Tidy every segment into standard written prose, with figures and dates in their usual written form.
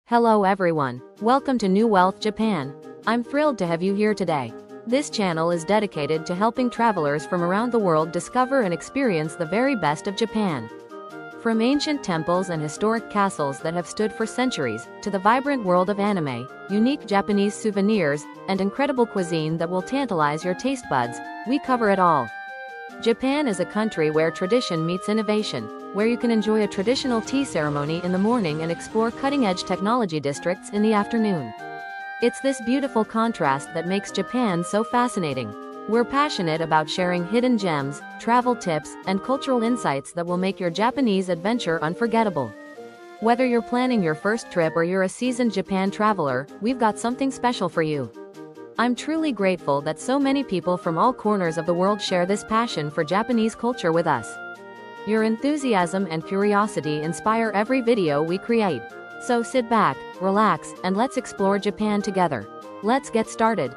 Hello everyone, welcome to New Wealth Japan. I'm thrilled to have you here today. This channel is dedicated to helping travelers from around the world discover and experience the very best of Japan. From ancient temples and historic castles that have stood for centuries, to the vibrant world of anime, unique Japanese souvenirs, and incredible cuisine that will tantalize your taste buds, we cover it all. Japan is a country where tradition meets innovation, where you can enjoy a traditional tea ceremony in the morning and explore cutting-edge technology districts in the afternoon. It's this beautiful contrast that makes Japan so fascinating. We're passionate about sharing hidden gems, travel tips, and cultural insights that will make your Japanese adventure unforgettable. Whether you're planning your first trip or you're a seasoned Japan traveler, we've got something special for you. I'm truly grateful that so many people from all corners of the world share this passion for Japanese culture with us. Your enthusiasm and curiosity inspire every video we create. So sit back, relax, and let's explore Japan together. Let's get started.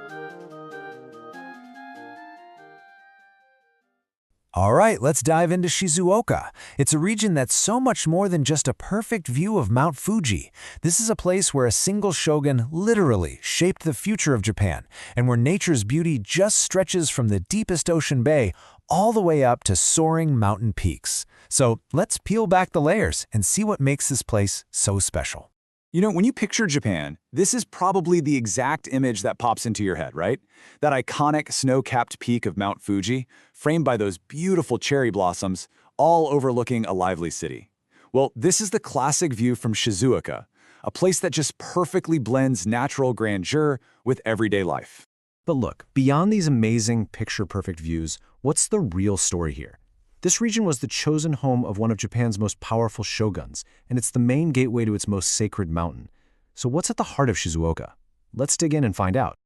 All right, let's dive into Shizuoka. It's a region that's so much more than just a perfect view of Mount Fuji. This is a place where a single shogun literally shaped the future of Japan, and where nature's beauty just stretches from the deepest ocean bay all the way up to soaring mountain peaks. So let's peel back the layers and see what makes this place so special. You know, when you picture Japan, this is probably the exact image that pops into your head, right? That iconic snow-capped peak of Mount Fuji, framed by those beautiful cherry blossoms, all overlooking a lively city. Well, this is the classic view from Shizuoka, a place that just perfectly blends natural grandeur with everyday life. But look, beyond these amazing picture-perfect views, what's the real story here? This region was the chosen home of one of Japan's most powerful shoguns, and it's the main gateway to its most sacred mountain. So what's at the heart of Shizuoka? Let's dig in and find out.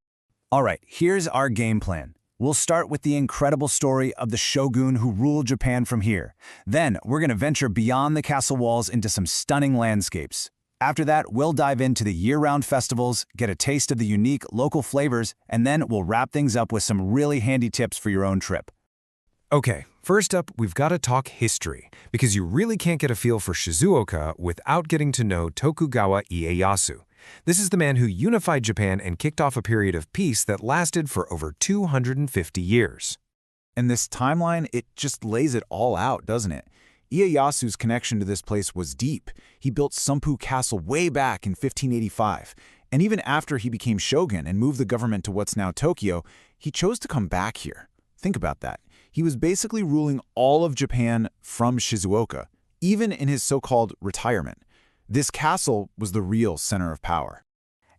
All right, here's our game plan. We'll start with the incredible story of the shogun who ruled Japan from here. Then, we're going to venture beyond the castle walls into some stunning landscapes. After that, we'll dive into the year-round festivals, get a taste of the unique local flavors, and then we'll wrap things up with some really handy tips for your own trip. Okay, first up, we've got to talk history, because you really can't get a feel for Shizuoka without getting to know Tokugawa Ieyasu. This is the man who unified Japan and kicked off a period of peace that lasted for over 250 years. And this timeline, it just lays it all out, doesn't it? Ieyasu's connection to this place was deep. He built Sumpu Castle way back in 1585. And even after he became shogun and moved the government to what's now Tokyo, he chose to come back here. Think about that. He was basically ruling all of Japan from Shizuoka, even in his so-called retirement. This castle was the real center of power.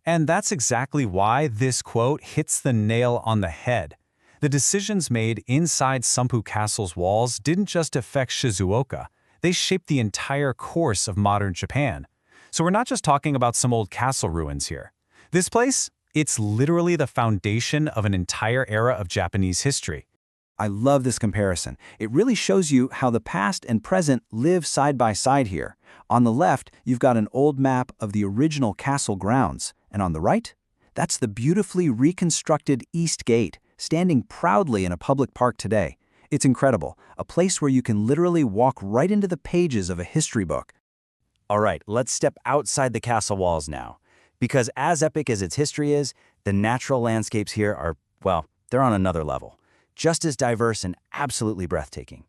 And that's exactly why this quote hits the nail on the head. The decisions made inside Sumpu Castle's walls didn't just affect Shizuoka, they shaped the entire course of modern Japan. So we're not just talking about some old castle ruins here. This place, it's literally the foundation of an entire era of Japanese history. I love this comparison. It really shows you how the past and present live side by side here. On the left, you've got an old map of the original castle grounds, and on the right, that's the beautifully reconstructed East Gate, standing proudly in a public park today. It's incredible, a place where you can literally walk right into the pages of a history book. All right, let's step outside the castle walls now. Because as epic as its history is, the natural landscapes here are, well, they're on another level. Just as diverse and absolutely breathtaking.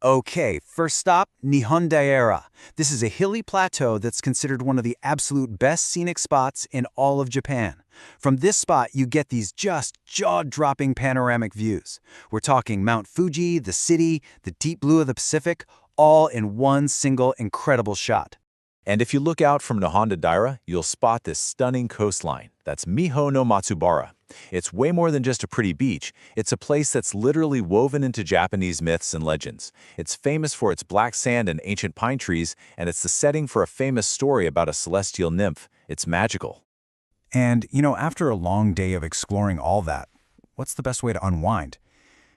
Okay, first stop, Nihon Daira. This is a hilly plateau that's considered one of the absolute best scenic spots in all of Japan. From this spot, you get these just jaw-dropping panoramic views. We're talking Mount Fuji, the city, the deep blue of the Pacific, all in one single incredible shot. And if you look out from Nihon Daira, you'll spot this stunning coastline. That's Miho no Matsubara. It's way more than just a pretty beach. It's a place that's literally woven into Japanese myths and legends. It's famous for its black sand and ancient pine trees, and it's the setting for a famous story about a celestial nymph. It's magical. And, you know, after a long day of exploring all that, what's the best way to unwind?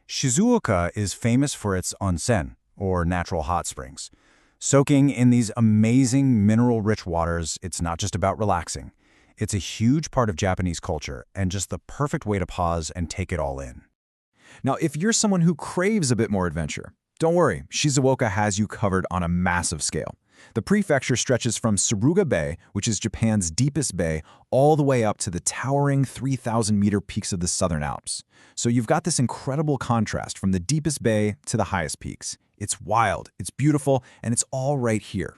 Shizuoka is famous for its onsen, or natural hot springs. Soaking in these amazing mineral-rich waters, it's not just about relaxing. It's a huge part of Japanese culture and just the perfect way to pause and take it all in. Now, if you're someone who craves a bit more adventure, don't worry, Shizuoka has you covered on a massive scale. The prefecture stretches from Suruga Bay, which is Japan's deepest bay, all the way up to the towering 3,000-meter peaks of the Southern Alps. So you've got this incredible contrast from the deepest bay to the highest peaks. It's wild, it's beautiful, and it's all right here.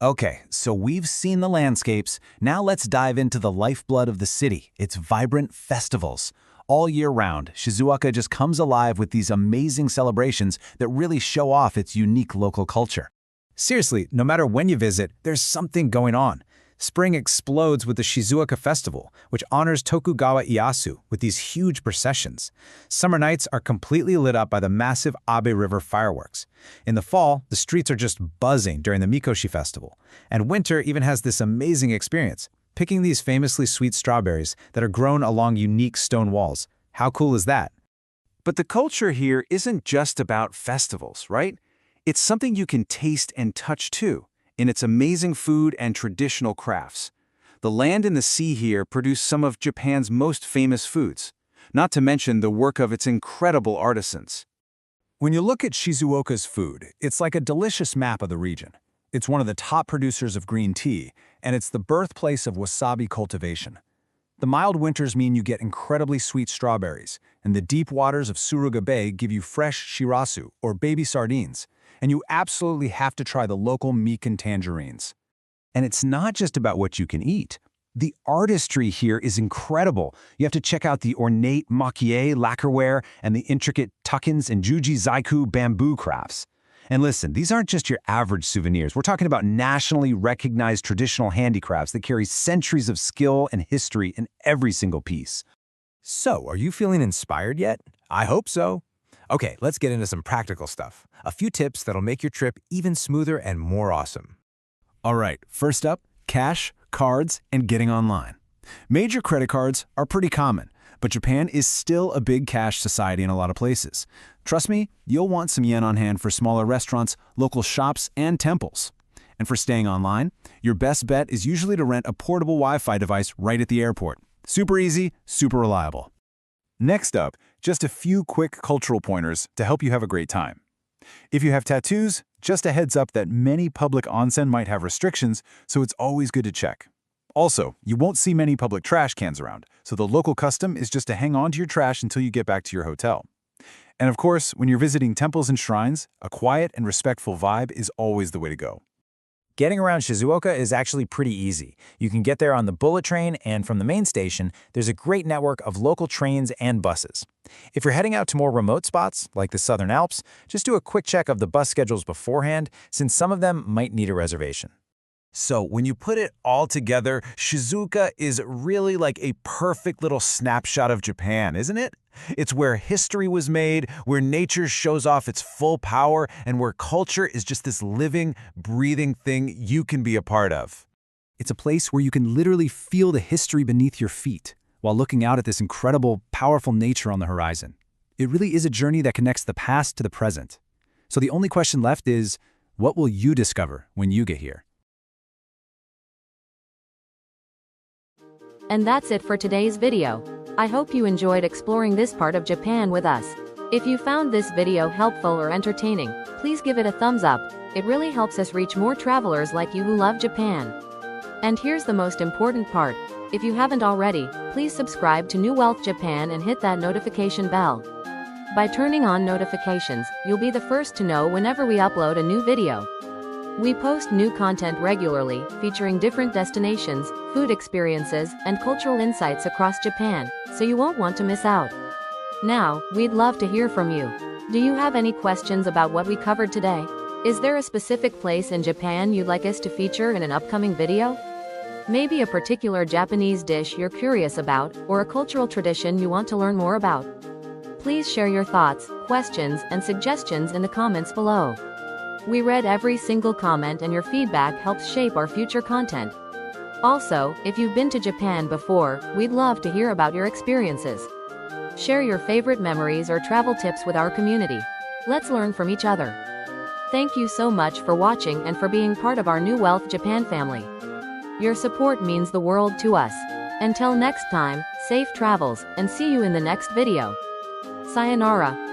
Okay, so we've seen the landscapes. Now let's dive into the lifeblood of the city, its vibrant festivals. All year round, Shizuoka just comes alive with these amazing celebrations that really show off its unique local culture. Seriously, no matter when you visit, there's something going on. Spring explodes with the Shizuoka Festival, which honors Tokugawa Ieyasu with these huge processions. Summer nights are completely lit up by the massive Abe River fireworks. In the fall, the streets are just buzzing during the Mikoshi Festival. And winter even has this amazing experience, picking these famously sweet strawberries that are grown along unique stone walls. How cool is that? But the culture here isn't just about festivals, right? It's something you can taste and touch too, in its amazing food and traditional crafts. The land and the sea here produce some of Japan's most famous foods, not to mention the work of its incredible artisans. When you look at Shizuoka's food, it's like a delicious map of the region. It's one of the top producers of green tea, and it's the birthplace of wasabi cultivation. The mild winters mean you get incredibly sweet strawberries, and the deep waters of Suruga Bay give you fresh shirasu, or baby sardines. And you absolutely have to try the local Mikan tangerines. And it's not just about what you can eat. The artistry here is incredible. You have to check out the ornate makie lacquerware and the intricate tuckins and juji zaiku bamboo crafts. And listen, these aren't just your average souvenirs. We're talking about nationally recognized traditional handicrafts that carry centuries of skill and history in every single piece. So, are you feeling inspired yet? I hope so. Okay, let's get into some practical stuff. A few tips that'll make your trip even smoother and more awesome. All right, first up, cash, cards, and getting online. Major credit cards are pretty common, but Japan is still a big cash society in a lot of places. Trust me, you'll want some yen on hand for smaller restaurants, local shops, and temples. And for staying online, your best bet is usually to rent a portable Wi-Fi device right at the airport. Super easy, super reliable. Next up, just a few quick cultural pointers to help you have a great time. If you have tattoos, just a heads up that many public onsen might have restrictions, so it's always good to check. Also, you won't see many public trash cans around, so the local custom is just to hang on to your trash until you get back to your hotel. And of course, when you're visiting temples and shrines, a quiet and respectful vibe is always the way to go. Getting around Shizuoka is actually pretty easy. You can get there on the bullet train, and from the main station, there's a great network of local trains and buses. If you're heading out to more remote spots, like the Southern Alps, just do a quick check of the bus schedules beforehand, since some of them might need a reservation. So, when you put it all together, Shizuoka is really like a perfect little snapshot of Japan, isn't it? It's where history was made, where nature shows off its full power, and where culture is just this living, breathing thing you can be a part of. It's a place where you can literally feel the history beneath your feet while looking out at this incredible, powerful nature on the horizon. It really is a journey that connects the past to the present. So the only question left is, what will you discover when you get here? And that's it for today's video. I hope you enjoyed exploring this part of Japan with us. If you found this video helpful or entertaining, please give it a thumbs up. It really helps us reach more travelers like you who love Japan. And here's the most important part. If you haven't already, please subscribe to New Wealth Japan and hit that notification bell. By turning on notifications, you'll be the first to know whenever we upload a new video. We post new content regularly, featuring different destinations, food experiences, and cultural insights across Japan, so you won't want to miss out. Now, we'd love to hear from you. Do you have any questions about what we covered today? Is there a specific place in Japan you'd like us to feature in an upcoming video? Maybe a particular Japanese dish you're curious about, or a cultural tradition you want to learn more about? Please share your thoughts, questions, and suggestions in the comments below. We read every single comment, and your feedback helps shape our future content. Also, if you've been to Japan before, we'd love to hear about your experiences. Share your favorite memories or travel tips with our community. Let's learn from each other. Thank you so much for watching and for being part of our New Wealth Japan family. Your support means the world to us. Until next time, safe travels, and see you in the next video. Sayonara.